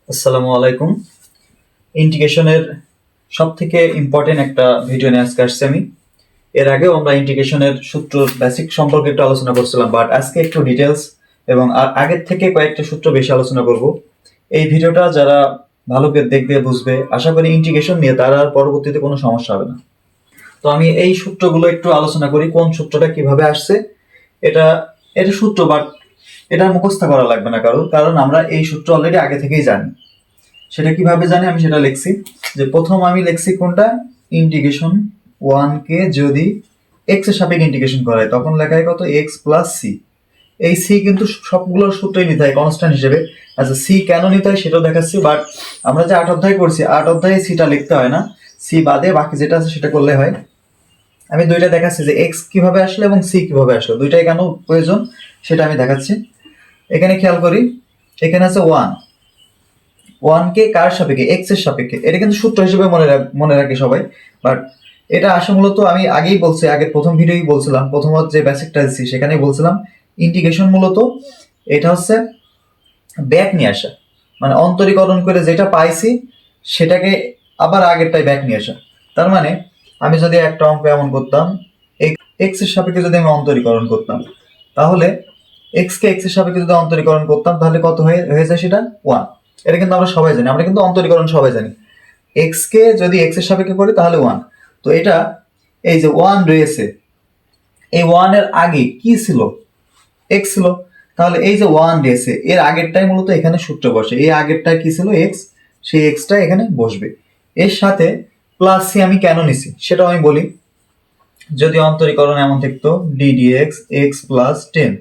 আসসালামু আলাইকুম। ইন্টিগ্রেশনের সব থেকে ইম্পর্টেন্ট একটা ভিডিও নিয়ে আজকে আসছি আমি। এর আগেও আমরা ইন্টিগ্রেশনের সূত্র বেসিক সম্পর্কে একটু আলোচনা করছিলাম, বাট আজকে একটু ডিটেলস এবং আগের থেকে কয়েকটা সূত্র বেশি আলোচনা করব। এই ভিডিওটা যারা ভালো করে দেখবে বুঝবে, আশা করি ইন্টিগ্রেশন নিয়ে তার আর পরবর্তীতে কোনো সমস্যা হবে না। তো আমি এই সূত্রগুলো একটু আলোচনা করি, কোন সূত্রটা কিভাবে আসছে। এটা এটা সূত্র, বাট এটা মুখস্থ করা লাগবে না কারণ আমরা এই সূত্র অলরেডি আগে থেকেই জানি। সেটা কিভাবে জানি আমি সেটা লিখছি, যে প্রথম আমি লিখছি কোনটা, ইন্টিগ্রেশন 1 কে যদি এক্স এর সাপেক্ষে ইন্টিগ্রেশন করা হয় তখন লেখা হয় কত, এক্স প্লাস সি। এই সি কিন্তু সবগুলোর সূত্রই নিতে হয় কনস্ট্যান্ট হিসেবে। আচ্ছা, সি কেন নিতে হয় সেটাও দেখাচ্ছি, বাট আমরা যে 8 অধ্যায় করছি 8 অধ্যায়ে সিটা লিখতে হয় না, সি বাদে বাকি যেটা আছে সেটা করলে হয়। আমি দুইটা দেখাচ্ছি যে এক্স কিভাবে আসলো এবং সি কিভাবে আসলো, দুইটাই কেন প্রয়োজন সেটা আমি দেখাচ্ছি। এখানে খেয়াল করি, এখানে আছে 1 কে কার সাপেক্ষে, এক্স এর সাপেক্ষে। এটা কিন্তু সূত্র হিসেবে মনে রাখে সবাই, বাট এটা আসে মূলত, আমি আগেই বলছি, আগের প্রথম ভিডিওই বলছিলাম, প্রথমত যে বেসিকটা দিচ্ছি সেখানেই বলছিলাম ইন্টিগ্রেশন মূলত এটা হচ্ছে ব্যাক নিয়ে আসা, মানে অন্তরীকরণ করে যেটা পাইছি সেটাকে আবার আগেরটাই ব্যাক নিয়ে আসা। তার মানে আমি যদি একটা অঙ্ক এমন করতাম, এক্স এর সাপেক্ষে যদি আমি অন্তরীকরণ করতাম, তাহলে এক্স কে এক্স এর সাপেক্ষে যদি অন্তরীকরণ করতাম তাহলে কত হয়ে যায় সেটা 1। এটা কিন্তু আমরা সবাই জানি, আমরা কিন্তু অন্তরীকরণ সবাই জানি। এক্স কে যদি এক্স এর সাপেক্ষে করি তাহলে 1। তো এটা, এই যে 1 রয়েছে, এই 1 এর আগে কি ছিল, এক্স ছিল। তাহলে এই যে 1 রয়েছে এর আগেরটাই মূলত এখানে সূত্র বসে, এই আগেরটা কি ছিল, এক্স, সেই এক্সটা এখানে বসবে। এর সাথে প্লাস সি আমি কেন নিছি সেটাও আমি বলি। যদি অন্তরীকরণ এমন থাকতো ddx x plus 10,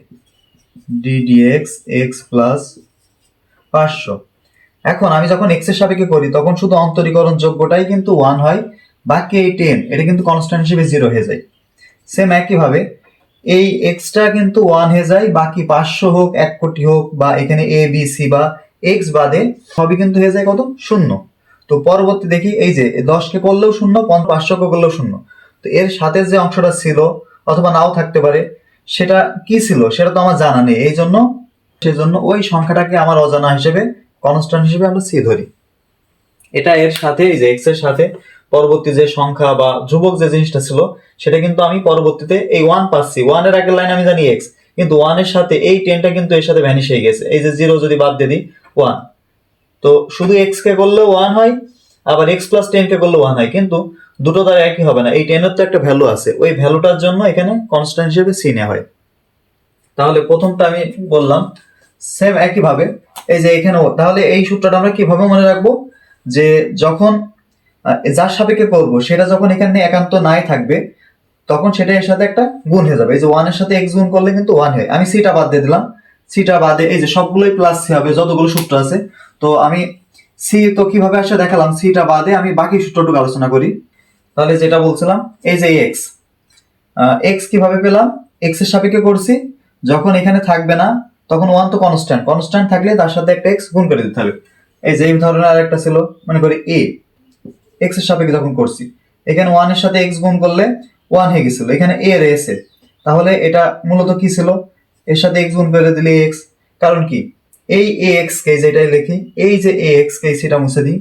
ddx x plus 500। এখন আমি যখন এক্স এর সাপেক্ষে করি তখন শুধু অন্তরীকরণ যোগ্যটাই কিন্তু 1 হয়, বাকি এই 10 এটা কিন্তু কনস্ট্যান্ট হিসেবে 0 হয়ে যায়। সেম একইভাবে এই এক্সটা কিন্তু 1 হয়ে যায়, বাকি 500 হোক 1 কোটি হোক বা এখানে এ বি সি বা এক্স বাদে সবই কিন্তু হয়ে যায় কত, 0। তো পরবর্তী দেখি এই যে 10 কে করলেও 0, 500 কে করলেও 0। তো এর সাথে যে অংশটা ছিল অথবা নাও থাকতে পারে, সেটা কি ছিল সেটা তো আমার জানা নেই, এই জন্য সেজন্য ওই সংখ্যাটাকে আমার অজানা হিসেবে, কনস্ট্যান্ট হিসেবে আমরা সি ধরি। এটা এর সাথে, এই যে এক্স এর সাথে পরবর্তী যে সংখ্যা বা ধ্রুবক যে জিনিসটা ছিল সেটা কিন্তু আমি পরবর্তীতে এই 1 পাচ্ছি, 1 এর আগের লাইন আমি জানি এক্স, কিন্তু 1 এর সাথে এই 10টা কিন্তু এর সাথে ভ্যানিশ হয়ে গেছে, এই যে 0 যদি বাদ দিয়ে দিই 1। তো শুধু এক্স কে করলেও 1 হয়, আবার এক্স প্লাস 10 কে করলেও 1 হয়, কিন্তু দুটো দ্বারা একই হবে না, এই 10 এর তো একটা ভ্যালু আছে, ওই ভ্যালুটার জন্য এখানে কনস্ট্যান্ট হিসেবে সি নেওয়া হয়। তাহলে প্রথমটা আমি বললাম, সেম একইভাবে এই যে এখানেও, তাহলে এই সূত্রটা আমরা কিভাবে মনে রাখবো, যে যখন যার সাপেক্ষে করবো সেটা যখন এখানে একান্ত নাই থাকবে তখন সেটা এর সাথে একটা গুণ হয়ে যাবে। এই যে 1 এর সাথে এক্স গুণ করলে কিন্তু 1 হয়, আমি সিটা বাদ দিয়ে দিলাম, সিটা বাদে এই যে সবগুলোই প্লাস সি হবে যতগুলো সূত্র আছে। তো আমি সি তো কিভাবে আসে দেখালাম, সিটা বাদে আমি বাকি সূত্রটুকু আলোচনা করি। তাহলে যেটা বলছিলাম, এই যে এক্স, এক্স কিভাবে পেলাম, এক্স এর সাপেক্ষে করছি, যখন এখানে থাকবে না তখন 1 তো কনস্ট্যান্ট, কনস্ট্যান্ট থাকলে তার সাথে একটা এক্স গুণ করে দিতে হবে। এই যে এই ধরনের আরেকটা ছিল, মনে করি এ, এক্স এর সাপেক্ষে যখন করছি, এখানে 1 এর সাথে এক্স গুণ করলে 1 হয়ে গেছিল, এখানে এ রয়েছে, তাহলে এটা মূলত কি ছিল, এর সাথে এক্স গুণ করে দিলে এক্স। কারণ কি, এই এ এক্স কে, যেটাই লিখি, এই যে এ এক্স কে সেটা মুছে দিই,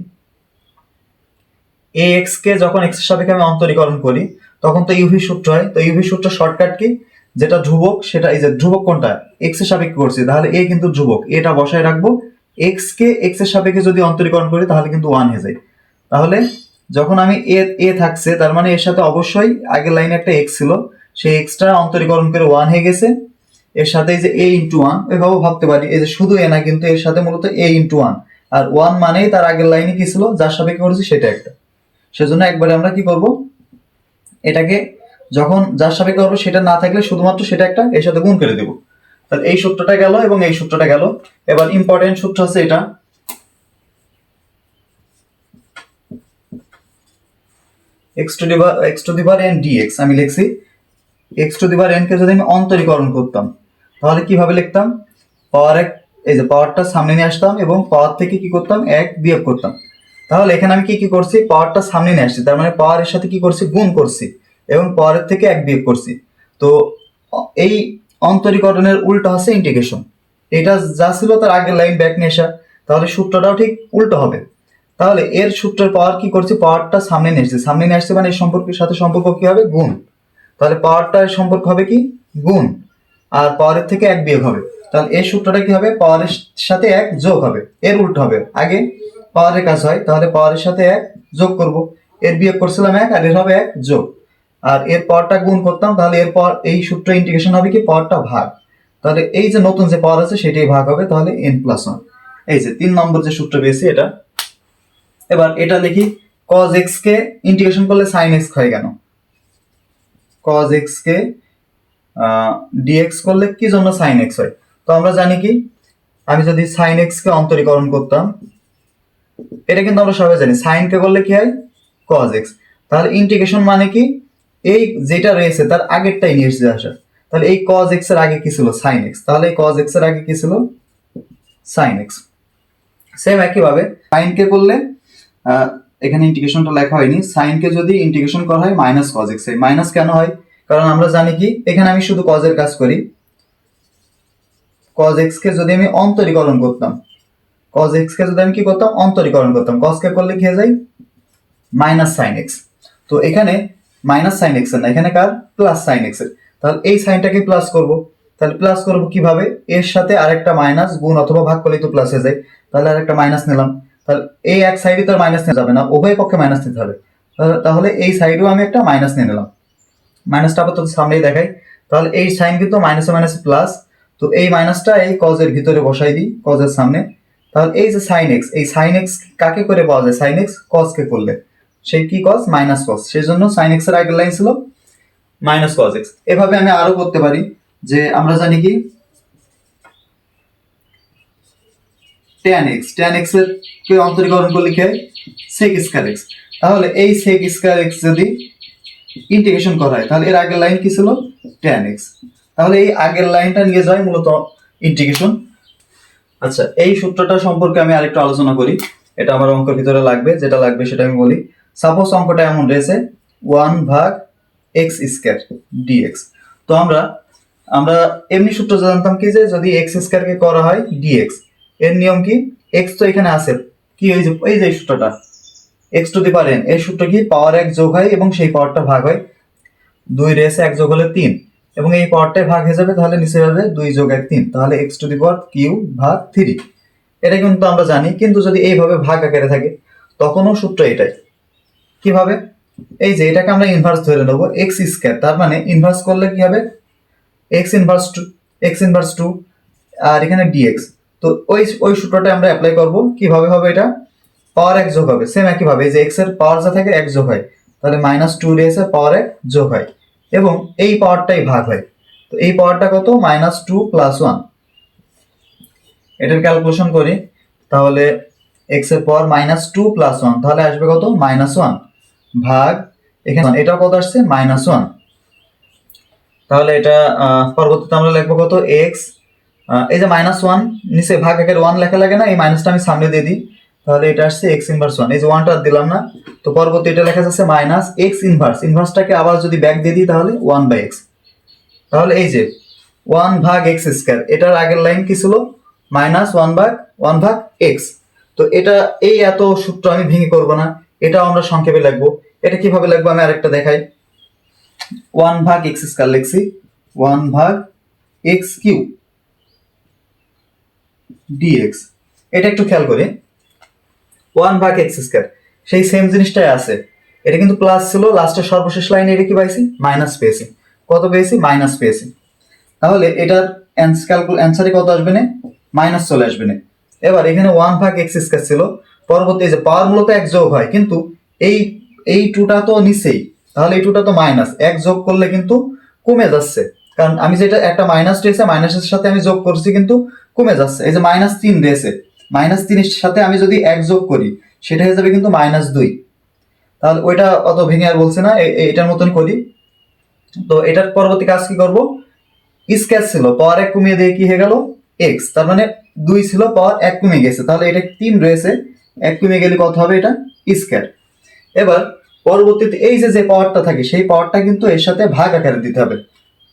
এ এক্স কে যখন এক্স এর সাপেক্ষে আমি অন্তরীকরণ করি তখন তো ইউভি সূত্র হয়, তো ইউভি সূত্র শর্টকাট কি, যেটা ধ্রুবক সেটা, এই যে ধ্রুবক কোনটা, এক্স এর সাপেক্ষে করছি তাহলে এ কিন্তু ধ্রুবক, এটা বসায় রাখবো, এক্স কে এক্স এর সাপেক্ষে যদি অন্তরীকরণ করি তাহলে কিন্তু 1 হয়ে যায়। তাহলে যখন আমি এ থাকছে তার মানে এর সাথে অবশ্যই আগের লাইনে একটা এক্স ছিল, সেই এক্সটা অন্তরীকরণ করে 1 হয়ে গেছে। এর সাথে এই যে এ ইন্টু 1 এভাবে ভাবতে পারি, এই যে শুধু এ না, কিন্তু এর সাথে মূলত এ ইন্টু 1, আর 1 মানেই তার আগের লাইনে কি ছিল, যার সাপেক্ষে করেছি সেটা একটা। সেজন্য একবারে আমরা কি করব, এটাকে যখন যার সাপেক্ষে করবো সেটা না থাকলে শুধুমাত্র সেটা একটা এর সাথে গুণ করে দেব। তাহলে এই সূত্রটা গেল এবং এই সূত্রটা গেল। এবার ইম্পর্টেন্ট সূত্র আছে এটা, x to the power n dx. আমি লিখছি x to the power n কে যদি আমি অন্তরীকরণ করতাম তাহলে কিভাবে লিখতাম, পাওয়ার এক, এই যে পাওয়ারটা সামনে নিয়ে আসতাম এবং পাওয়ার থেকে কি করতাম, এক বিয়োগ করতাম। তাহলে এখানে আমি কি কি করছি, পাওয়ারটা সামনে নিয়ে আসছি, তার মানে পাওয়ারের সাথে কি করছি, গুণ করছি এবং পাওয়ারের থেকে এক বিয়োগ করছি। তো এই অন্তরীকরণের উল্টা হচ্ছে ইন্টিগ্রেশন, এটা যা ছিল তার আগের লাইন ব্যাক নিয়ে আসা। তাহলে সূত্রটাও ঠিক উল্টো হবে। তাহলে এর সূত্রের পাওয়ার কি করছি, পাওয়ারটা সামনে নিয়ে আসছে, সামনে নিয়ে আসছে মানে এই সম্পর্কের সাথে সম্পর্ক কি হবে, গুণ। তাহলে পাওয়ারটার সম্পর্ক হবে কি, গুণ, আর পাওয়ারের থেকে এক বিয়োগ হবে। তাহলে এই সূত্রটা কি হবে, পাওয়ারের সাথে এক যোগ হবে, এর উল্টো হবে। আগে পাওয়ারের কাজ হয়, তাহলে পাওয়ারের সাথে এক যোগ করব, এর বিয়োগ করছিলাম এক, আর এর হবে এক যোগ, আর এর পাওয়ারটা গুণ করতাম, তাহলে এর পাওয়ার, এই সূত্র ইন্টিগ্রেশন হবে কি, পাওয়ারটা ভাগ। তাহলে এই যে নতুন যে পাওয়ার আছে সেটাই ভাগ হবে, তাহলে n+1। এই যে 3 নম্বর যে সূত্র পেয়েছি এটা। এবার এটা দেখি, cos x কে ইন্টিগ্রেশন করলে sin x হয় কেন, cos x কে dx করলে কি জন্য sin x হয়। তো আমরা জানি কি, আমি যদি sin x কে অন্তরীকরণ করতাম, এটা কিন্তু আমরা সবাই জানি sin কে করলে কি হয়, cos x। তাহলে ইন্টিগ্রেশন মানে কি, এই যেটা রয়েছে তার আগেরটাই নিয়ে এসে আসা। তাহলে এই cos x এর আগে কি ছিল, sin x। তাহলে এই cos x এর আগে কি ছিল, sin x। সেম একই ভাবে sin কে করলে, এখানে ইন্টিগ্রেশনটা লেখা হয়নি, sin কে যদি ইন্টিগ্রেশন করা হয় মাইনাস cos x, মাইনাস কেন হয়, কারণ আমরা জানি কি, এখানে আমি শুধু cos এর কাজ করি, cos x কে যদি আমি অন্তরীকরণ করতাম, cos x কে যদি আমি কি করতাম, অন্তরীকরণ করতাম, cos কে করলে কি হয়ে যায়, মাইনাস sin x। তো এখানে মাইনাস sin x এর না, এখানে কার, প্লাস sin x এর। তাহলে এই সাইনটাকে প্লাস করব, তাহলে প্লাস করব কিভাবে, এর সাথে আরেকটা মাইনাস গুণ অথবা ভাগ করলেই তো প্লাস হয়ে যায়। তাহলে আরেকটা মাইনাস নিলাম, তাহলে এই এক সাইডে তো মাইনাস নেওয়া যাবে না, উভয় পক্ষে মাইনাস নিতে হবে। তাহলে এই সাইডেও আমি একটা মাইনাস নিয়ে নিলাম, মাইনাসটা আপাতত সামনেই দেখাই। তাহলে এই সাইন কিন্তু মাইনাসে মাইনাসে প্লাস, তো এই মাইনাসটা এই cos এর ভিতরে বসাই দিই, cos এর সামনে। তাহলে এই যে sin x, এই sin x কাকে করে পাওয়া যায়, sin x cos কে করলে, সেই কি cos, মাইনাস cos, সেই জন্য sin x এর আগের লাইন ছিল মাইনাস cos x। এভাবে আমি আরো করতে পারি, যে আমরা জানি কি tan x এর কে অন্তরীকরণ করলে কি হয়, sec স্কয়ার x। তাহলে এই sec স্কয়ার x যদি ইন্টিগ্রেশন করা হয়, তাহলে এর আগের লাইন কি ছিল, tan x। তাহলে এই আগের লাইনটা নিয়ে যায় মূলত ইন্টিগ্রেশন। আচ্ছা, এই সূত্রটা সম্পর্কে আমি আরেকটু আলোচনা করি, এটা আমার অঙ্কের ভিতরে লাগবে, যেটা লাগবে সেটা আমি বলি। সাপোজ অঙ্কটা এমন রয়েছে 1/x² dx। তো আমরা এমনি সূত্র জানতাম কি, যে যদি x² কে করা হয় dx, এর নিয়ম কি, x তো এখানে আছে, কি এই যে সূত্রটা x⁴n, এই সূত্র কি, পাওয়ার 1 যোগ হয় এবং সেই পাওয়ারটা ভাগ হয়, 2 রেসে 1 যোগ হলে 3, এবং এই পাওয়ারটাই ভাগ হয়ে যাবে, তাহলে নিচে যাবে 2 যোগ 1 3, তাহলে x⁴3 এটা কিন্তু আমরা জানি। কিন্তু যদি এইভাবে ভাগ আকারে থাকে তখনও সূত্র এটাই। কিভাবে, এই যে এটাকে আমরা ইনভার্স ধরে নেব, x², তার মানে ইনভার্স করলে কি হবে, x ইনভার্স 2, আর এখানে dx। তো ওই সূত্রটা আমরা অ্যাপ্লাই করব, কিভাবে হবে, এটা পাওয়ার 1 যোগ হবে, সেম একই ভাবে, এই যে x এর পাওয়ার যা থাকে 1 যোগ হয়, তাহলে -2 রেসে পাওয়ার 1 যোগ হয়, এবং এই পাওয়ারটাই ভাগ হয়। তো এই পাওয়ারটা কত, -2 + 1। এটার ক্যালকুলেশন করি, তাহলে x এর পাওয়ার -2 + 1, তাহলে আসবে কত, -1 ভাগ এখানে এটাও কত আসছে, -1। তাহলে এটা পরবর্তীতে আমরা লিখবো কত, x, এই যে -1 নিচে ভাগ আকারে 1 লেখা লাগে না, এই মাইনাসটা আমি সামনে দিয়ে দিই, তাহলে এটা আসছে x−1, এই যে 1টা দিলাম না, তো পরবর্তী এটা লেখা যাচ্ছে ইনভার্সটাকে আবার যদি ব্যাক দিয়ে দিই, তাহলে 1/x। তাহলে এই যে 1/x², এটার আগের লাইন কি ছিল, -1/x। তো এটা, এই এত সূত্র আমি ভেঙে করব না, এটাও আমরা সংক্ষেপে লিখবো। এটা কিভাবে লিখবো আমি আরেকটা দেখাই, 1/x² লিখছি, 1/x³ dx। এটা একটু খেয়াল করি, 1/x², সেই সেম জিনিসটাই আছে, এটা কিন্তু প্লাস ছিল, লাস্টের সর্বশেষ লাইনে এটা কি পাইছি, মাইনাস পেয়েছি। কত পেয়েছি, মাইনাস পেয়েছি। তাহলে এটার অ্যান্সারে কত আসবে না, মাইনাস চলে আসবে না। এবার এখানে 1/x² ছিল, পরবর্তী যে পাওয়ার মূলত 1 যোগ হয়, কিন্তু এই 2টা তো নিচেই, তাহলে এই 2টা তো মাইনাস, 1 যোগ করলে কিন্তু কমে যাচ্ছে, কারণ আমি যেটা একটা মাইনাস রয়েছে, মাইনাসের সাথে আমি যোগ করছি কিন্তু কমে যাচ্ছে। এই যে -3 রয়েছে, -3 এর সাথে আমি যদি 1 যোগ করি, সেটা হয়ে যাবে কিন্তু -2। তাহলে ওইটা অত ভেঙে আর বলছে না, এটার মতন করি। তো এটার পরবর্তী কাজ কি করব, স্কয়ার ছিল, পাওয়ার 1 কমিয়ে দিয়ে কি হয়ে গেল, x, তার মানে 2 ছিল, পাওয়ার 1 কমে গেছে, তাহলে এটা 3 রয়েছে, 1 কমে গেলে কত হবে, এটা স্কয়ার। এবার পরবর্তীতে এই যে পাওয়ারটা থাকে, সেই পাওয়ারটা কিন্তু এর সাথে ভাগ আকারে দিতে হবে।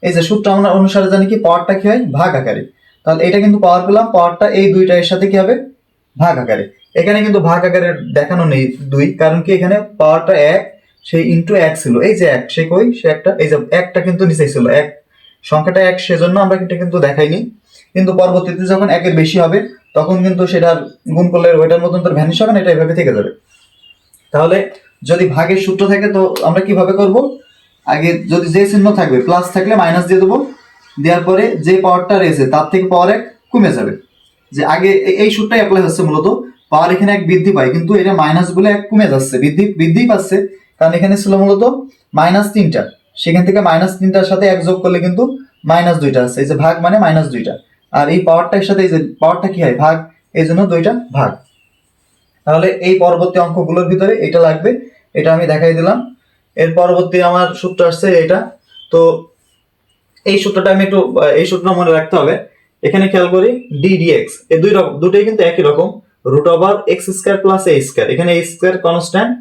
এই যে সূত্র আমরা অনুসারে জানি কি, পাওয়ারটা কি হয়, ভাগ আকারে। তাহলে এটা কিন্তু পাওয়ার পেলাম, পাওয়ারটা এই দুইটা এর সাথে কি হবে, ভাগ আকারে। এখানে কিন্তু ভাগ আকারে দেখানো নেই 2, কারণ কি এখানে পাওয়ারটা 1, সেই ইনটু 1 ছিল, এই যে 1 সে কই, সে একটা, এই যে 1টা কিন্তু নিচে ছিল, 1 সংখ্যাটা 1, সেজন্য আমরা কিন্তু দেখাইনি। কিন্তু পরবর্তীতে যখন 1-এর বেশি হবে তখন কিন্তু সেটা গুণ করলে ওইটার মতন তোর ভ্যানিশ হবে না, এটা এভাবে থেকে যাবে। তাহলে যদি ভাগের সূত্র থাকে তো আমরা কিভাবে করব, আগে যদি যে চিহ্ন থাকবে প্লাস থাকলে মাইনাস দিয়ে দেবো, দেওয়ার পরে যে পাওয়ারটা রয়েছে তার থেকে পাওয়ার 1 কমে যাবে। যে আগে এই সূত্রটাই অ্যাপ্লাই হচ্ছে, মূলত পাওয়ার এখানে 1 বৃদ্ধি পায় কিন্তু এটা মাইনাস বলে 1 কমে যাচ্ছে, বৃদ্ধি পাচ্ছে, কারণ এখানে ছিল মূলত -3টা, সেখান থেকে -3টার সাথে 1 যোগ করলে কিন্তু -2টা আছে, এই যে ভাগ মানে -2টা, আর এই পাওয়ারটার সাথে এই যে পাওয়ারটা কি হয়, ভাগ, এই জন্য 2টা ভাগ। তাহলে এই পরবর্তী অঙ্কগুলোর ভিতরে এটা লাগবে, এটা আমি দেখাই দিলাম। এর পরবর্তী আমার সূত্র আসছে এটা। তো এই সূত্রটা আমি একটু, এই সূত্রটা মনে রাখতে হবে। এখানে খেয়াল করি ddx, এই দুটোই কিন্তু একই রকম, √x² + a²। এখানে a² কনস্ট্যান্ট,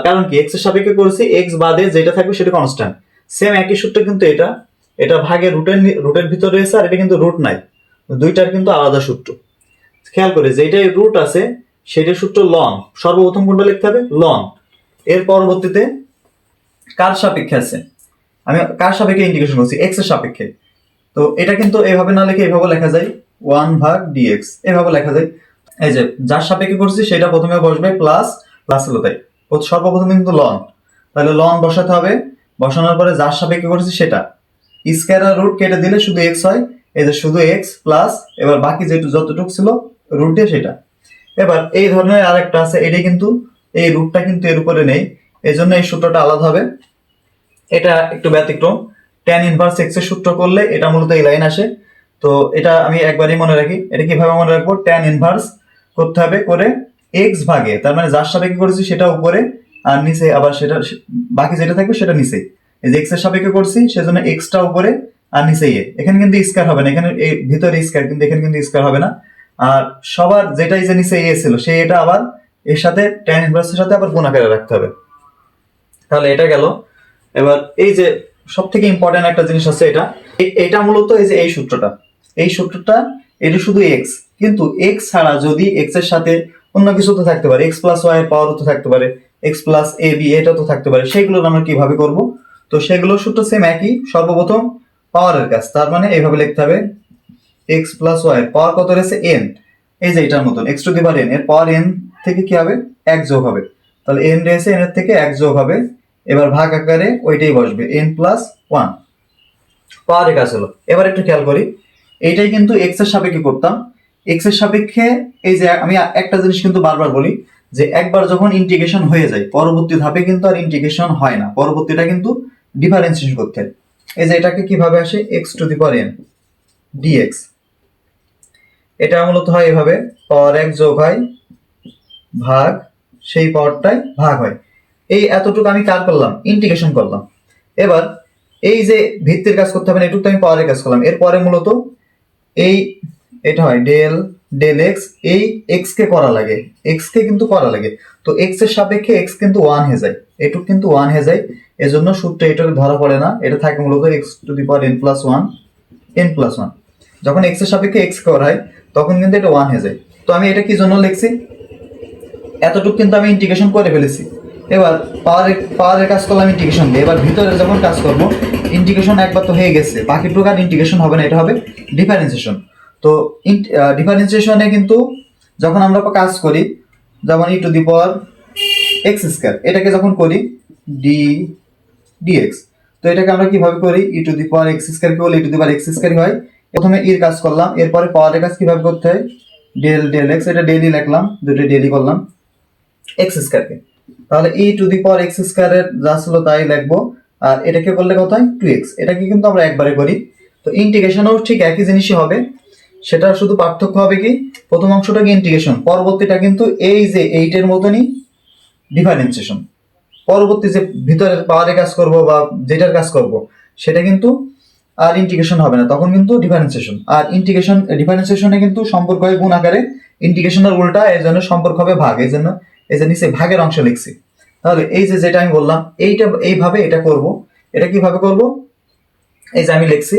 কারণ কি x এর সাপেক্ষে করেছি, x বাদে যেটা থাকবে সেটা কনস্ট্যান্ট। সেম একই সূত্র কিন্তু এটা ভাগের রুটের ভিতরে রয়েছে, আর এটা কিন্তু রুট নাই, দুইটার কিন্তু আলাদা সূত্র। খেয়াল করে যেটাই রুট আছে সেটার সূত্র লন, সর্বপ্রথম কোনটা লিখতে হবে, লন। এর পরবর্তীতে কার সাপেক্ষে আছে, আমি কার সাপেক্ষে ইন্টিগ্রেশন করছি, x এর সাপেক্ষে। তো এটা কিন্তু এভাবে না লিখে এভাবে লেখা যায় 1/dx, এভাবে লেখা যায়। এই যে যার সাপেক্ষে করছি সেটা প্রথমে বসবে প্লাস, হলো তাই সর্বপ্রথম কিন্তু লন, তাহলে লন বসাতে হবে। বসানোর পরে যার সাপেক্ষে করছি সেটা স্কয়ার আর রুট কেটে দিলে শুধু x হয়, এই যে শুধু x প্লাস, এবার বাকি যতটুকু ছিল রুট দিয়ে সেটা। এবার এই ধরনের আরেকটা আছে, এটা কিন্তু এই রুটটা কিন্তু এর উপরে নেই, এই জন্য এই সূত্রটা আলাদা হবে, এটা একটু ব্যতিক্রম। tan ইনভার্স x এর সূত্র করলে এটা মূলত এই লাইন আসে। তো এটা আমি একবারই মনে রাখি, এটা কিভাবে মনে রাখবো, tan ইনভার্স করতে হবে, করে x ভাগে, তার মানে যার সাপেক্ষে করেছি সেটা উপরে, আর নিচে আবার সেটা বাকি যেটা থাকবে সেটা নিচে। এই যে x এর সাপেক্ষে করছি সেজন্য x টা উপরে আর নিচে a, এখানে কিন্তু স্কয়ার হবে না, এখানে এই ভিতরে স্কয়ার, কিন্তু এখানে কিন্তু স্কয়ার হবে না। আর সবার যেটাই যে নিচে a ছিল সেই এটা আবার এর সাথে tan ইনভার্সের সাথে আবার গুণ আকারে রাখতে হবে। তাহলে এটা গেল। এবার এই যে সব থেকে ইম্পর্টেন্ট একটা জিনিস আছে, এটা মূলত এই যে এই সূত্রটা এটা শুধু x, কিন্তু x ছাড়া যদি x এর সাথে অন্য কিছু তো থাকতে পারে, x + y এর পাওয়ার তো থাকতে পারে, x + ab এটা তো থাকতে পারে, সেগুলো আমরা কিভাবে করব, তো সেগুলো সূত্র সেম একই, সর্বপ্রথম পাওয়ারের কাজ, তার মানে এইভাবে লিখতে হবে x + y এর পাওয়ার কত রয়েছে n, এই যে এটার মতন x⁴ এর পাওয়ার n থেকে কি হবে 1 যোগ হবে, তাহলে n রয়েছে, n এর থেকে 1 যোগ হবে। এবার ভাগ আকারে ওইটাই বসবে n + 1, পাওয়ারের কাজ হলো। এবার একটু খেয়াল করি, এইটাই কিন্তু x এর সাপেক্ষে করতাম, x এর সাপেক্ষে এই যে আমি একটা জিনিস কিন্তু বারবার বলি যে একবার যখন ইন্টিগ্রেশন হয়ে যায় পরবর্তী ধাপে কিন্তু আর ইন্টিগ্রেশন হয় না, পরবর্তীটা কিন্তু ডিফারেন্সিয়েশন করতে হয়। এই যে এটাকে কিভাবে আসে, x⁴ dx, এটা মূলত হয় এভাবে, পাওয়ার 1 যোগ হয় ভাগ সেই পাওয়ারটাই ভাগ হয়, এই এতটুকু আমি কার করলাম, ইন্টিগ্রেশন করলাম। এবার এই যে ভিত্তির কাজ করতে হবে না, এটুকু আমি পাওয়ারের কাজ করলাম। এরপরে মূলত এই এটা হয় ডেল এক্স, এই এক্স কে করা লাগে, এক্স কে কিন্তু করা লাগে, তো এক্স এর সাপেক্ষে এক্স কিন্তু 1 হয়ে যায়, এটুক কিন্তু 1 হয়ে যায়, এজন্য সূত্রে এটাকে ধরা পড়ে না, এটা থাকে মূলত x⁴n+1, n+1। যখন এক্স এর সাপেক্ষে এক্স করা হয় তখন কিন্তু এটা 1 হয়ে যায়। তো আমি এটা কি জন্য লিখছি, এতটুকু কিন্তু আমি ইন্টিগ্রেশন করে ফেলেছি। এবার পাওয়ারের কাজ করলাম ইন্টিগ্রেশন দিয়ে, এবার ভিতরে যখন কাজ করব ইন্টিগ্রেশন একবার তো হয়ে গেছে, বাকিটুকু আর ইন্টিগ্রেশন হবে না, এটা হবে ডিফারেন্সিয়েশন। তো ডিফারেন্সিয়েশনে কিন্তু যখন আমরা কাজ করি, যেমন e⁴x², এটাকে যখন করি dx, তো এটাকে আমরা কিভাবে করি, e⁴x² কে বলে e⁴x² হয়। প্রথমে এর কাজ করলাম, এরপরে পাওয়ারের কাজ কিভাবে করতে হয়, ডেল x, এটা ডেলি লিখলাম, দুটো ডেলি করলাম x² কে, তাহলে e⁴x² এর যা ছিল তাই লিখবো, আর এটাকে করলে কত হয় 2x, এটাকে কিন্তু আমরা একবারে করি। তো ইন্টিগ্রেশনও ঠিক একই জিনিসই হবে, সেটা শুধু পার্থক্য হবে কি, প্রথম অংশটা কি ইন্টিগ্রেশন, পরবর্তীটা কিন্তু এই যে 8 এর মতনই ডিফারেন্সিয়েশন। পরবর্তী যে ভিতরে পাওয়ারে কাজ করব বা যেটার কাজ করব সেটা কিন্তু আর ইন্টিগ্রেশন হবে না, তখন কিন্তু ডিফারেন্সিয়েশন। আর ডিফারেন্সিয়েশনে কিন্তু সম্পর্ক হয় গুণ আকারে, ইন্টিগ্রেশনের উল্টা, এই জন্য সম্পর্ক হবে ভাগ, এই জন্য এই যে নিচে ভাগের অংশ লিখছি। তাহলে এই যে যেটা আমি বললাম এইটা এইভাবে এটা করব, এটা কিভাবে করব, এই যে আমি লিখছি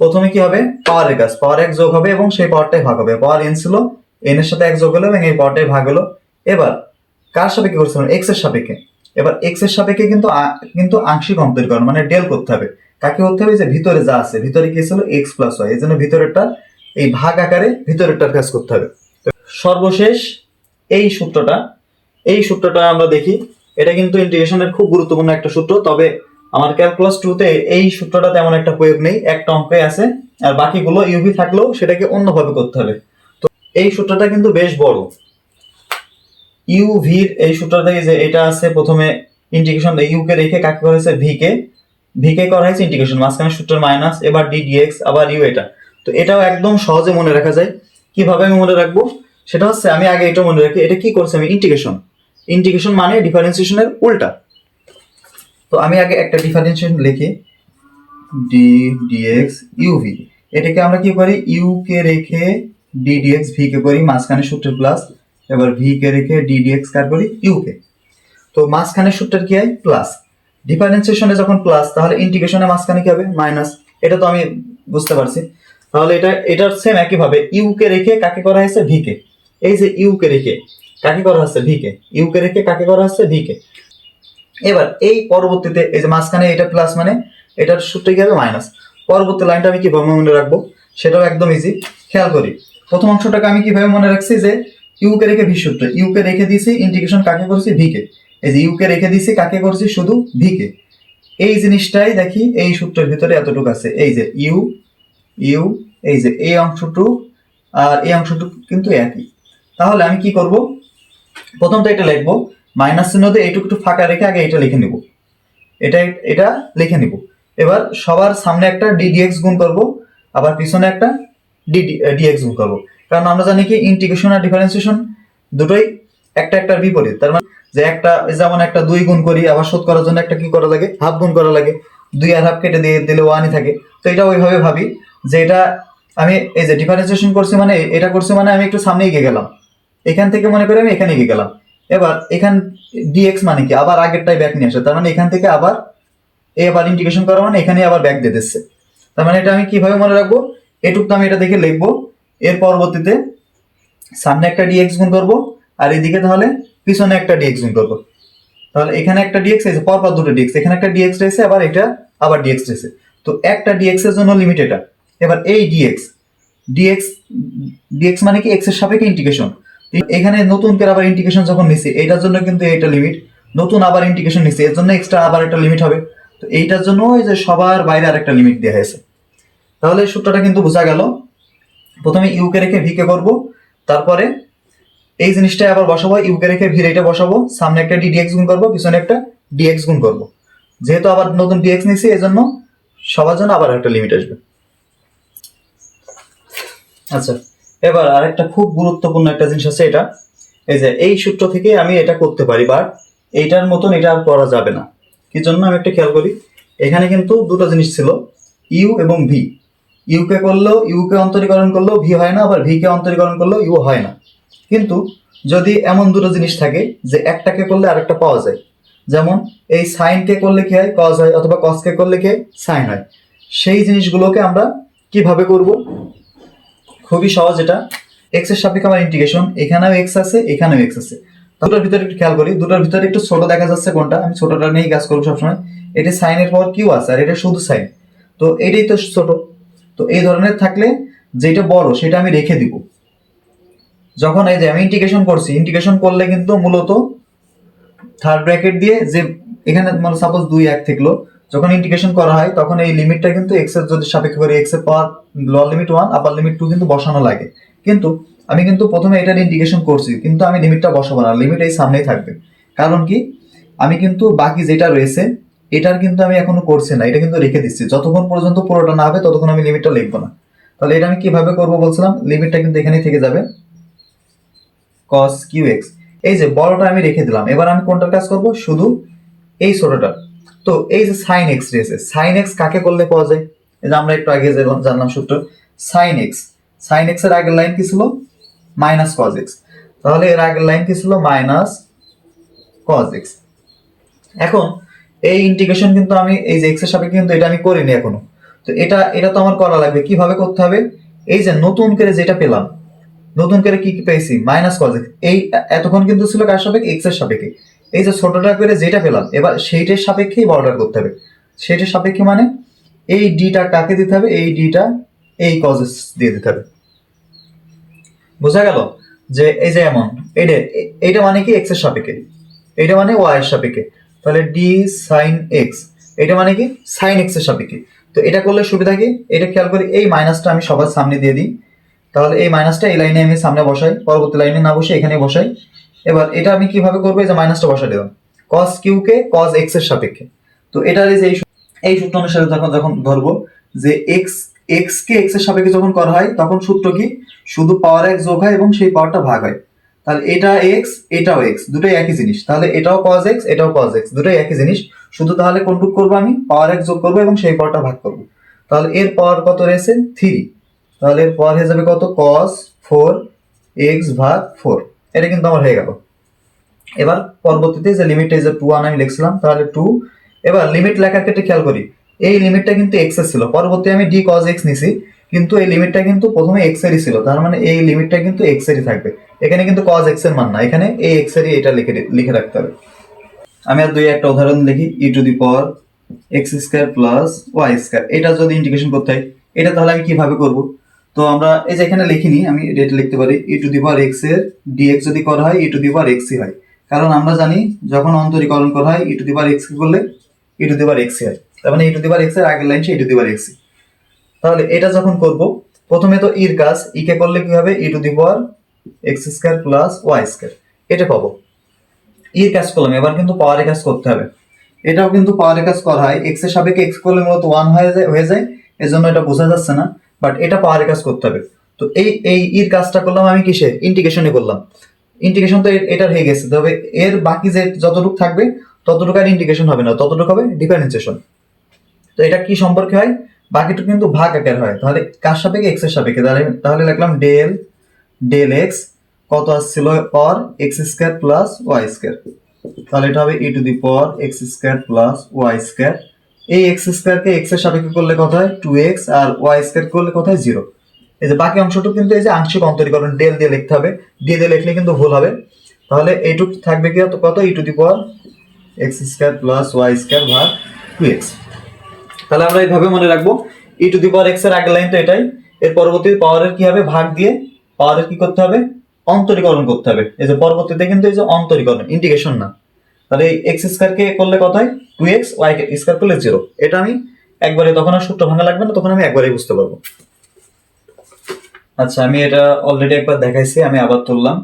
প্রথমে কি হবে, পাওয়ারের কাজ, পাওয়ার 1 যোগ হবে এবং সেই পাওয়ারটাই ভাগ হবে, পাওয়ার n ছিল এন এর সাথে এক যোগ হলো এবং এই পাওয়ারটাই ভাগ হলো। এবার কার সাপেক্ষে করছিলাম? এক্স এর সাপেক্ষে। এবার এক্স এর সাপেক্ষে কিন্তু আংশিক অন্তরীকরণ মানে ডেল করতে হবে। কাকে করতে হবে? যে ভিতরে যা আছে, ভিতরে কি ছিল এক্স প্লাস ওয়াই, এই জন্য ভিতরেরটা এই ভাগ আকারে ভিতরেরটার কাজ করতে হবে। সর্বশেষ এই সূত্রটা আমরা দেখি। এটা কিন্তু ইন্টিগ্রেশনের খুব গুরুত্বপূর্ণ একটা সূত্র, তবে আমার ক্যালকুলাস 2 তে এই সূত্রটা তেমন একটা প্রয়োগ নেই, একটা অঙ্কে আছে, আর বাকিগুলো ইউভি থাকলেও সেটাকে অন্যভাবে করতে হবে। তো এই সূত্রটা কিন্তু বেশ বড়। ইউভির এই সূত্রটা থেকে যে এটা আছে, প্রথমে ইন্টিগ্রেশন ইউ কে রেখে কাকে করা হয়েছে? ভি কে করা হয়েছে ইন্টিগ্রেশন, মাঝখানে সূত্রের মাইনাস, এবার ডি ডিএক্স, আবার ইউ এটা। তো এটাও একদম সহজে মনে রাখা যায়। কিভাবে আমি মনে রাখবো সেটা হচ্ছে, আমি আগে এটা মনে রাখি, এটা কি করছে আমি? ইন্টিগ্রেশন মানে ডিফারেন্সিয়েশনের উল্টা। তো আমি আগে একটা ডিফারেন্সিয়েশন লিখি, ডি ডিএক্স ইউভি। এটাকে আমরা কি করি? ইউ কে রেখে ডি ডিএক্স ভি কে করি, মাঝখানে সূত্রের প্লাস, এবার ভি কে রেখে ডি ডিএক্স কার করি? ইউ কে। তো মাঝখানে সূত্রের কি হয়? প্লাস। ডিফারেন্সিয়েশনে যখন প্লাস, তাহলে ইন্টিগ্রেশনের মাঝখানে কি হবে? মাইনাস। এটা তো আমি বুঝতে পারছি। তাহলে এটার সেম একই ভাবে ইউ কে রেখে কাকে করা হয়েছে? V K. এই যে ইউ কে রেখে কাকে করা হচ্ছে? V K. ইউ কে রেখে কাকে করা হচ্ছে? V K. এবার এই পরবর্তীতে এই যে মাঝখানে এটা প্লাস মানে এটার সূত্র কি হবে? মাইনাস। পরবর্তী লাইনটা আমি কিভাবে মনে রাখবো সেটাও একদম ইজি। খেয়াল করি, প্রথম অংশটাকে আমি কিভাবে মনে রাখছি? যে ইউ কে রেখে ভি সূত্র, ইউ কে রেখে দিয়েছি, ইন্টিগ্রেশন কাকে করছি? V K. এই যে ইউ কে রেখে দিয়েছি, কাকে করছি? শুধু ভি কে। এই জিনিসটাই দেখি এই সূত্রের ভিতরে এতটুকু আছে, এই যে ইউ ইউ, এই যে এই অংশটুকু আর এই অংশটুকু কিন্তু একই। তাহলে আমি কি করব? প্রথমটা এটা লিখবো, মাইনাস চিহ্ন দিয়ে এইটুকু একটু ফাঁকা রেখে আগে এটা লিখে নিব, এটা লিখে নিব। এবার সবার সামনে একটা ডিডিএক্স গুণ করব, আবার পিছনে একটা ডিএক্স গুণ করব, কারণ আমরা জানি কি ইন্টিগ্রেশন আর ডিফারেন্সিয়েশন দুটোই একটা একটার বিপরীত। তার মানে যে একটা, যেমন একটা 2 গুণ করি, আবার শোধ করার জন্য একটা কি করা লাগে? হাফ গুণ করা লাগে। 2 আর হাফ কেটে দিয়ে দিলে 1ই থাকে। তো এটা ওইভাবে ভাবি যে এটা আমি এই যে ডিফারেন্সিয়েশন করছি মানে এটা করছি মানে আমি একটু সামনে এগিয়ে গেলাম, এখান থেকে মনে করি আমি এখানে এগিয়ে গেলাম। এবার এখান ডিএক্স মানে কি? আবার আগেরটাই ব্যাক নিয়ে আসে, তার মানে এখান থেকে আবার এবার ইন্টিগ্রেশন করা মানে এখানে আবার ব্যাক দিয়ে দিচ্ছে। তার মানে এটা আমি কিভাবে মনে রাখবো? এটুকু আমি এটা দেখে লিখবো, এর পরবর্তীতে সামনে একটা ডিএক্স গুণ করবো, আর এদিকে তাহলে পিছনে একটা ডিএক্স গুণ করবো। তাহলে এখানে একটা ডিএক্স আছে, পরপর দুটো ডিএক্স, এখানে একটা ডিএক্স রয়েছে, আবার এটা আবার ডিএক্স রয়েছে। তো একটা ডিএক্স এর জন্য লিমিট এটা। এবার এই ডিএক্স ডিএক্স ডিএক্স মানে কি? এক্স এর সাপেক্ষে ইন্টিগ্রেশন। এখানে নতুন করে আবার ইন্টিগ্রেশন যখন নিছি, এটার জন্য কিন্তু এটা লিমিট, নতুন আবার ইন্টিগ্রেশন নিছি, এর জন্য এক্সট্রা আবার একটা লিমিট হবে। তো এইটার জন্য এই যে সবার বাইরে আরেকটা লিমিট দেওয়া হয়েছে। তাহলে এই সূত্রটা কিন্তু বোঝা গেল। প্রথমে ইউ কে রেখে ভি কে করবো, তারপরে এই জিনিসটা আবার বসাবো, ইউ কে রেখে ভির এটা বসাবো, সামনে একটা ডিএক্স গুণ করবো, পিছনে একটা ডিএক্স গুণ করবো। যেহেতু আবার নতুন ডিএক্স নিছি, এজন্য সবার জন্য আবার একটা লিমিট আসবে। আচ্ছা, এবার আরেকটা খুব গুরুত্বপূর্ণ একটা জিনিস আছে, এটা এই যে এই সূত্র থেকে আমি এটা করতে পারি, বাট এইটার মতন এটা আর করা যাবে না। কি জন্য? আমি একটা খেয়াল করি, এখানে কিন্তু দুটো জিনিস ছিল, ইউ এবং ভি। ইউ কে করলেও, ইউ কে অন্তরীকরণ করলেও ভি হয় না, আবার ভি কে অন্তরীকরণ করলেও ইউ হয় না। কিন্তু যদি এমন দুটো জিনিস থাকে যে একটাকে করলে আরেকটা পাওয়া যায়, যেমন এই সাইন কে করলে কি হয়? কজ হয়, অথবা কস কে করলে কি সাইন হয়, সেই জিনিসগুলোকে আমরা কিভাবে করব? খুবই সহজ। এটা এক্স এর সাপেক্ষে আমার ইন্টিগ্রেশন, এখানেও এক্স আছে, এখানেও এক্স আছে। দুটোর ভিতরে একটু খেয়াল করি, দুটোর ভিতরে একটু ছোট দেখা যাচ্ছে কোনটা? আমি ছোটটা নিয়েই কাজ করবো সবসময়। এটা সাইনের পর কিউ আছে, আর এটা শুধু সাইন, তো এটাই তো ছোট। তো এই ধরনের থাকলে যেটা বড় সেটা আমি রেখে দিব। যখন এই যে আমি ইন্টিগ্রেশন করছি, ইন্টিগ্রেশন করলে কিন্তু মূলত থার্ড ব্র্যাকেট দিয়ে যে এখানে মানে সাপোজ 2 1 থাকলো, যখন ইন্টিগ্রেশন করা হয় তখন এই লিমিটটা কিন্তু এক্স এর যদি সাপেক্ষে করি, এক্স এর পাওয়ার লোয়ার লিমিট 1 আপার লিমিট 2 কিন্তু বসানো লাগে। কিন্তু আমি কিন্তু প্রথমে এটার ইন্টিগ্রেশন করছি, কিন্তু আমি লিমিটটা বসাবো না, লিমিট এই সামনেই থাকবে। কারণ কি? আমি কিন্তু বাকি যেটা রয়েছে এটার কিন্তু আমি এখনো করছি না, এটা কিন্তু রেখে দিচ্ছি, যতক্ষণ পর্যন্ত পুরোটা না হবে ততক্ষণ আমি লিমিটটা লিখবো না। তাহলে এটা আমি কিভাবে করবো বলছিলাম, লিমিটটা কিন্তু এখানেই থেকে যাবে, cos qx। এই যে বড়টা আমি রেখে দিলাম, এবার আমি কোনটার কাজ করব? শুধু এই ছোটটা। তো এই যে sin x রয়েছে, sin x কাকে করলে পাওয়া যায়? এই যে আমরা একটু আগে যে জানলাম সূত্র, sin x। sin x এর আগের লাইন কি ছিল? Minus cos x। তাহলে এর আগের লাইন কি ছিল? Minus cos x। এখন এই ইন্টিগ্রেশন কিন্তু আমি এই যে x এর সাপেক্ষে কিন্তু এটা আমি করিনি এখনো। তো এটা তো আমার করা লাগবে। কিভাবে করতে হবে? এই যে নতুন করে যেটা পেলাম, নতুন করে কি কি পেয়েছি, মাইনাস কজ এক্স। এই এতক্ষণ কিন্তু ছিল কার সাপেক্ষে, এক্স এর সাপেক্ষে। এই যে ছোটটা করে যেটা পেলাম, এবার সেইটার সাপেক্ষেই বড়টা করতে হবে। সেইটার সাপেক্ষে মানে এই ডিটা কাকে দিতে হবে, এই ডিটা এই কজ দিয়ে দিতে হবে। বোঝা গেল? যে এই যে এমন এইটা, এইটা মানে কি এক্স এর সাপেক্ষে, এইটা মানে ওয়াই এর সাপেক্ষে। তাহলে ডি সাইন এক্স, এটা মানে কি সাইন এক্স এর সাপেক্ষে। তো এটা করলে সুবিধা কি, এটা খেয়াল করি, এই মাইনাসটা আমি সবার সামনে দিয়ে দিই। তাহলে এই মাইনাসটা এই লাইনে আমি সামনে বসাই, পরবর্তী লাইনে না বসে এখানে বসাই। এবার এটা আমি কিভাবে করবো, এই যে মাইনাসটা বসাই দিলাম কস কিউ কে কস এক্স এর সাপেক্ষে। তো এটার এই যে এই সূত্র অনুসারে যখন যখন ধরবো যে এক্স এক্স কে এক্স এর সাপেক্ষে যখন করা হয়, তখন সূত্র কি, শুধু পাওয়ার এক্স যোগ হয় এবং সেই পাওয়ারটা ভাগ হয়। তাহলে এটা এক্স এটাও এক্স, দুটোই একই জিনিস। তাহলে এটাও কজ এক্স এটাও কজ এক্স, দুটোই একই জিনিস। শুধু তাহলে কোনটুক করবো, আমি পাওয়ার এক্স যোগ করবো এবং সেই পাওয়ারটা ভাগ করবো। তাহলে এর পাওয়ার কত রয়েছে, 3। তাহলে এর পাওয়ার হয়ে যাবে কত, কস 4 এক্স ভাগ 4। এটা কিন্তু আমার হয়ে গেল। এবার পরবর্তীতে যে লিমিটটা যে 2 আমি লিখছিলাম, তাহলে 2। এবার লিমিট লেখার ক্ষেত্রে খেয়াল করি, এই লিমিটটা কিন্তু এক্স এর ছিল, পরবর্তী আমি ডি কজ এক্স নিছি, কিন্তু এই লিমিটটা কিন্তু প্রথমে এক্স এরই ছিল, তার মানে এই লিমিটটা কিন্তু এক্স এরই থাকবে। এখানে কিন্তু কজ এক্স এর মান না, এখানে এই এক্স এরই এটা লিখে রাখতে হবে। আমি আর একটা উদাহরণ লিখি, e to the power x square plus y square. এটা যদি ইন্টিগ্রেশন করতে হয়, এটা তাহলে আমি কিভাবে করব? তো আমরা এই যে এখানে লিখিনি, আমি এটা লিখতে পারি ই টু দি পাওয়ার এক্স এর ডিএক্স যদি করা হয় ই টু দি পাওয়ার এক্সই হয়। কারণ আমরা জানি যখন অন্তরীকরণ করা হয় ই টু দি পাওয়ার এক্স করলে ই টু দি পাওয়ার এক্সই হয়। তার মানে ই টু দি পাওয়ার এক্স এর আগের line E to the power x. তাহলে এটা যখন করব, প্রথমে তো ইর কাজ, ই কে করলে কি হবে, e to the power x square plus y square, এটা পাবো। ইর কাজ করলাম, এবার কিন্তু পাওয়ারের কাজ করতে হবে। এটাও কিন্তু পাওয়ারের কাজ করা হয়, এক্স এর সাপেক্ষে এক্স করলে মূলত 1 হয়ে যায়, এজন্য এটা বোঝা যাচ্ছে না, বাট এটা পাওয়ারের কাজ করতে হবে। তো এই ইর কাজটা করলাম আমি কিসে, ইন্টিগ্রেশনে করলাম। ইন্টিগ্রেশন তো এটার হয়ে গেছে, তবে এর বাকি যে যতটুকু থাকবে ততটুকু আর ইন্টিগ্রেশন হবে না, ততটুকু হবে ডিফারেন্সিয়েশন। তো এটা কি সম্পর্কে হয়, বাকিটুকু কিন্তু ভাগ আকার হয়। তাহলে কার সাপেক্ষে, এক্স এর সাপেক্ষে। তাহলে লিখলাম ডেল ডেল এক্স কত আসছিল, power x square plus y square. তাহলে এটা হবে e to the power x square plus y square. এই এক্স স্কয়ারকে এক্স এর সাপেক্ষে করলে কত হয়, 2x, আর ওয়াই স্কয়ার করলে কত হয়, 0। এই যে বাকি অংশটুকু কিন্তু এই যে আংশিক অন্তরীকরণ ডেল দিয়ে লিখতে হবে, দিয়ে লিখলে কিন্তু ভুল হবে। তাহলে এইটুকু থাকবে কি, কত, e to the power x square plus y square ভাগ 2x। তাহলে আমরা এইভাবে মনে রাখবো, ই টু দি পাওয়ার এক্স এর আগের লাইন তো এটাই। এর পরবর্তী পাওয়ারের কি হবে, ভাগ দিয়ে পাওয়ারের কি করতে হবে, অন্তরীকরণ করতে হবে। এই যে পরবর্তীতে কিন্তু এই যে অন্তরীকরণ, ইন্টিগ্রেশন না। তাহলে এই এক্স স্কয়ার কে করলে কত হয়, 2x, ওয়াই স্কয়ার করলে 0। এটা আমি একবারে, তখন আর সূত্র ভাঙা লাগবে না, তখন আমি একবারেই বুঝতে পারবো। আচ্ছা, আমি এটা অলরেডি একবার দেখাইছি, আমি আবার তুললাম।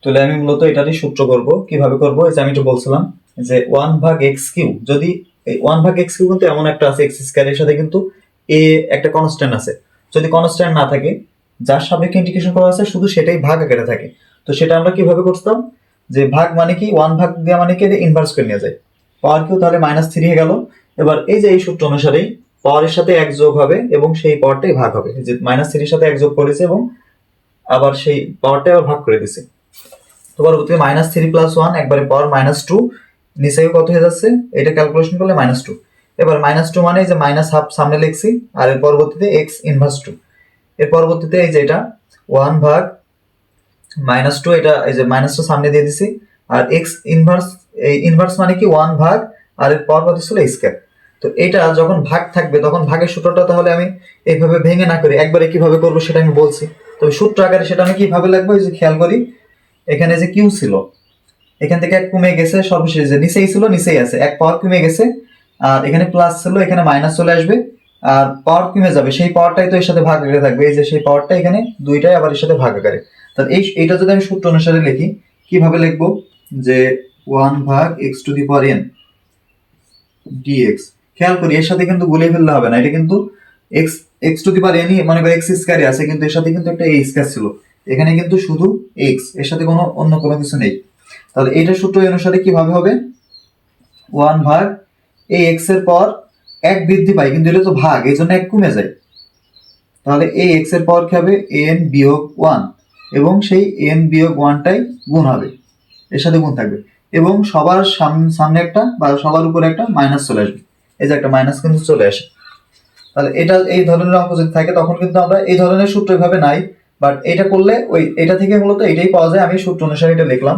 তুলে আমি মূলত এটারই সূত্র করব। কিভাবে করব, এই যে আমি একটু বলছিলাম যে 1 ভাগ এক্স কিউ, যদি এই 1 ভাগ এক্স কিউ কিন্তু এমন একটা আছে, এক্স স্কয়ারের সাথে কিন্তু এ একটা কনস্ট্যান্ট আছে। যদি কনস্ট্যান্ট না থাকে, যার সাপেক্ষে ইন্টিগ্রেশন করা আছে শুধু সেটাই ভাগ আকারে থাকে। তো সেটা আমরা কিভাবে করতাম, যে ভাগ মানে কি, 1 ভাগ দেওয়া মানে কি, এটা ইনভার্স করে নিয়ে যায়, পাওয়ার কিউ তাহলে -3 হয়ে গেল। এবার এই যে এই সূত্র অনুসারেই পাওয়ারের সাথে এক যোগ হবে এবং সেই পাওয়ারটাই ভাগ হবে, যে -3 এর সাথে এক যোগ করেছে এবং আবার সেই পাওয়ারটাই আবার ভাগ করে দিছে। তো পরবর্তীতে -3 + 1 একবারে পাওয়ার -2, নিচেও কত হয়ে যাচ্ছে, এটা ক্যালকুলেশন করলে -2। এবার -2 মানে যে -হাফ সামনে লিখছি, আর এর পরবর্তীতে x ইনভার্স 2। এর পরবর্তীতে এই যে এটা 1 ভাগ -2, এটা এই যে মাইনাসটা সামনে দিয়ে দিছি, আর x ইনভার্স, এই ইনভার্স মানে কি 1 ভাগ, আর এর পাওয়ার কত ছিল স্কয়ার। তো এটা যখন ভাগ থাকবে তখন ভাগের সূত্রটা তাহলে আমি এইভাবে ভেঙে না করে একবারে কিভাবে করব সেটা আমি বলছি। তবে সূত্র আকারে সেটা আমি কিভাবে লিখবো, এই যে খেয়াল করি, এখানে যে কিউ ছিল, এখান থেকে এক কমে গেছে, সর্বশেষ যে নিচেই ছিল নিচেই আছে, এক পাওয়ার কমে গেছে, আর এখানে প্লাস ছিল, এখানে মাইনাস চলে আসবে, আর পাওয়ার কমে যাবে, সেই পাওয়ারটাই তো এর সাথে ভাগ আকারে থাকবে, এই যে সেই পাওয়ারটা এখানে দুইটাই আবার এর সাথে ভাগ আকারে। তাহলে এইটা যদি আমি সূত্র অনুসারে লিখি, কিভাবে লিখবো, যে 1 ভাগ x two the power n dx। খেয়াল করি এর সাথে কিন্তু গুলিয়ে ফেললে হবে না, এটা কিন্তু x x two the power n, মনে করি x স্কয়ারে আছে, কিন্তু এর সাথে কিন্তু একটা a স্কয়ার ছিল, এখানে কিন্তু শুধু x, এর সাথে কোনো অন্য কোনো কিছু নেই। তাহলে এইটা সূত্র অনুসারে কিভাবে হবে, 1 ভাগ এই x এর পর এক বৃদ্ধি পায়, কিন্তু এটা তো ভাগ, এই জন্য এক কমে যায়। তাহলে এই x এর পাওয়ার কি হবে, n বিয়োগ 1, এবং সেই n বিয়োগ 1টাই গুণ হবে, এর সাথে গুণ থাকবে, এবং সবার সামনে একটা বা সবার উপরে একটা মাইনাস চলে আসবে, এই যে একটা মাইনাস কিন্তু চলে আসে। তাহলে এটা এই ধরনের অঙ্ক যদি থাকে তখন কিন্তু আমরা এই ধরনের সূত্র এভাবে নাই, বাট এটা করলে ওই এটা থেকে মূলত এটাই পাওয়া যায়, আমি সূত্র অনুসারে এটা লিখলাম।